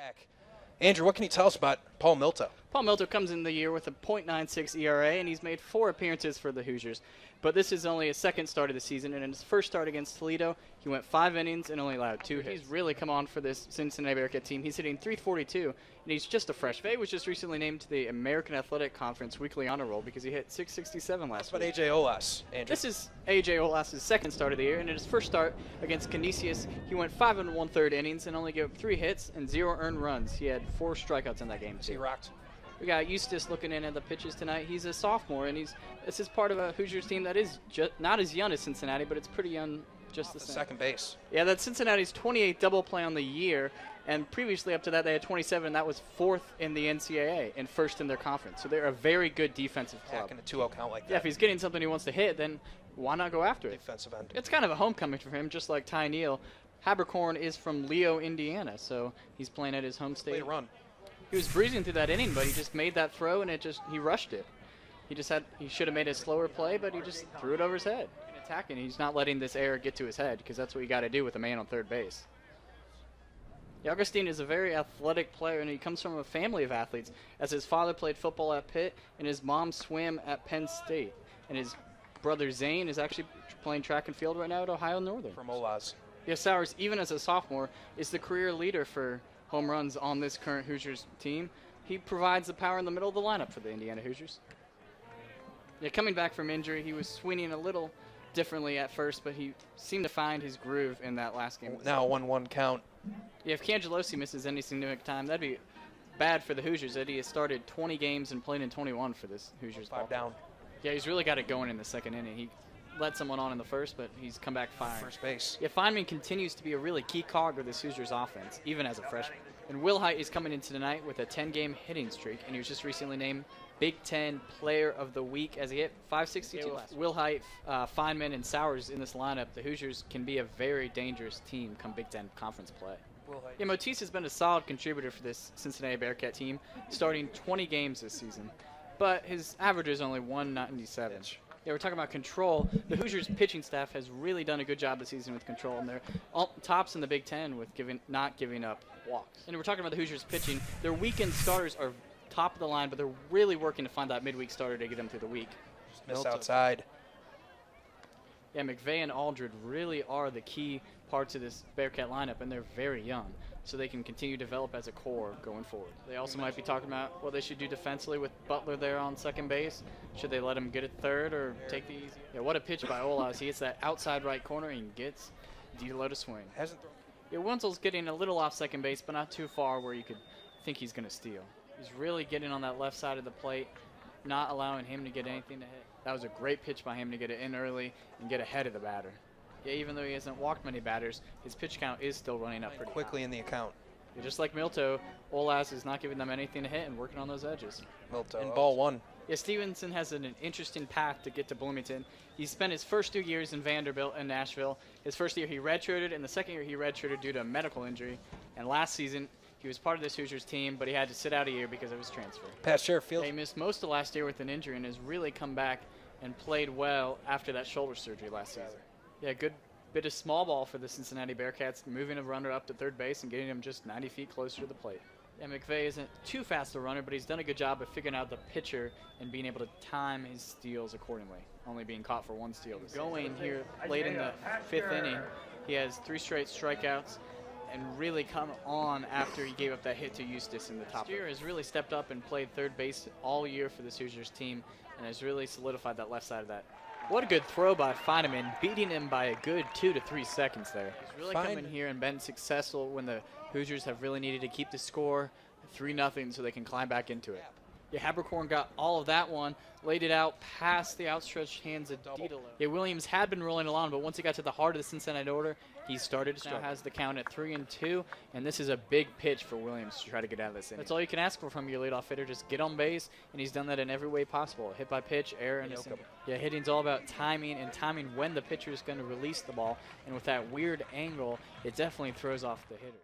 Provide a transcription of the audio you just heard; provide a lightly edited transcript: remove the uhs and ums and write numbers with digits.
back. Andrew, what can you tell us about Paul Milto? Paul Milto comes in the year with a .96 ERA, and he's made 4 appearances for the Hoosiers. But this is only his second start of the season, and in his first start against Toledo, he went 5 innings and only allowed 2 hits. He's really come on for this Cincinnati Bearcat team. He's hitting .342, and he's just a freshman. He was just recently named to the American Athletic Conference Weekly Honor Roll because he hit .667 last week. But A.J. Olas, Andrew. This is A.J. Olas' second start of the year, and in his first start against Canisius, he went 5 1/3 innings and only gave up 3 hits and 0 earned runs. He had 4 strikeouts in that game, too. He rocked. We got Eustace looking in at the pitches tonight. He's a sophomore, and this is part of a Hoosiers team that is not as young as Cincinnati, but it's pretty young just the same. Second base. Yeah, that's Cincinnati's 28th double play on the year, and previously up to that they had 27, and that was 4th in the NCAA and 1st in their conference. So they're a very good defensive club. Back in a 2-0 count like that. Yeah, if he's getting something he wants to hit, then why not go after it? Defensive end. It's kind of a homecoming for him, just like Ty Neal. Habercorn is from Leo, Indiana, so he's playing at his home state. Way to run. He was breezing through that inning, but he just made that throw, and he rushed it. He should have made a slower play, but he just threw it over his head. Attacking, he's not letting this error get to his head, because that's what you got to do with a man on third base. Yeah, Augustine is a very athletic player, and he comes from a family of athletes, as his father played football at Pitt, and his mom swam at Penn State. And his brother Zane is actually playing track and field right now at Ohio Northern. From Olas. Yeah, Sowers, even as a sophomore, is the career leader for home runs on this current Hoosiers team. He provides the power in the middle of the lineup for the Indiana Hoosiers. Yeah, coming back from injury, he was swinging a little differently at first, but he seemed to find his groove in that last game. Now a 1-1 count. Yeah, if Cangelosi misses any significant time, that'd be bad for the Hoosiers. Eddie has started 20 games and played in 21 for this Hoosiers ball. 5 down. Yeah, he's really got it going in the second inning. He let someone on in the first, but he's come back firing. First base. Yeah, Feynman continues to be a really key cog of this Hoosiers offense, even as a freshman. And Will Height is coming into tonight with a 10-game hitting streak, and he was just recently named Big Ten Player of the Week as he hit .562 last week. Will Height, Feynman, and Sowers in this lineup, the Hoosiers can be a very dangerous team come Big Ten conference play. Yeah, Motis has been a solid contributor for this Cincinnati Bearcat team, starting 20 games this season. But his average is only .197. Yeah, we're talking about control. The Hoosiers pitching staff has really done a good job this season with control, and they're all tops in the Big Ten with not giving up walks. And we're talking about the Hoosiers pitching. Their weekend starters are top of the line, but they're really working to find that midweek starter to get them through the week. Miss outside. Yeah, McVeigh and Aldred really are the key parts of this Bearcat lineup, and they're very young, so they can continue to develop as a core going forward. They also might be talking about what they should do defensively with Butler there on second base. Should they let him get it third or take the easy? Yeah, what a pitch by Olas. He hits that outside right corner and gets D'Lo to swing. Yeah, Wenzel's getting a little off second base, but not too far where you could think he's going to steal. He's really getting on that left side of the plate, not allowing him to get anything to hit. That was a great pitch by him to get it in early and get ahead of the batter. Yeah, even though he hasn't walked many batters, his pitch count is still running up pretty quickly in the account. Yeah, just like Milto, Olas is not giving them anything to hit and working on those edges. Milto. And ball 1. Yeah, Stevenson has an interesting path to get to Bloomington. He spent his first 2 years in Vanderbilt and Nashville. His first year he redshirted, and the second year he redshirted due to a medical injury. And last season he was part of this Hoosiers team, but he had to sit out a year because of his transfer. Pat Sherfield. He missed most of last year with an injury and has really come back and played well after that shoulder surgery last season. Yeah, good bit of small ball for the Cincinnati Bearcats, moving a runner up to third base and getting him just 90 feet closer to the plate. Yeah, McVeigh isn't too fast a runner, but he's done a good job of figuring out the pitcher and being able to time his steals accordingly, only being caught for 1 steal. Going here late in the 5th inning, he has 3 straight strikeouts and really come on after he gave up that hit to Eustace in the top. Steer has really stepped up and played third base all year for this Hoosiers team and has really solidified that left side of that. What a good throw by Feynman, beating him by a good 2 to 3 seconds there. He's really come in here and been successful when the Hoosiers have really needed to keep the score 3-0 so they can climb back into it. Yeah, Habercorn got all of that one, laid it out past the outstretched hands of D'Lo. Yeah, Williams had been rolling along, but once he got to the heart of the Cincinnati order, he started to struggle. Now has the count at 3-2, and this is a big pitch for Williams to try to get out of this inning. That's all you can ask for from your leadoff hitter, just get on base, and he's done that in every way possible. Hit by pitch, error, and a single. Yeah, hitting's all about timing and timing when the pitcher is going to release the ball, and with that weird angle, it definitely throws off the hitters.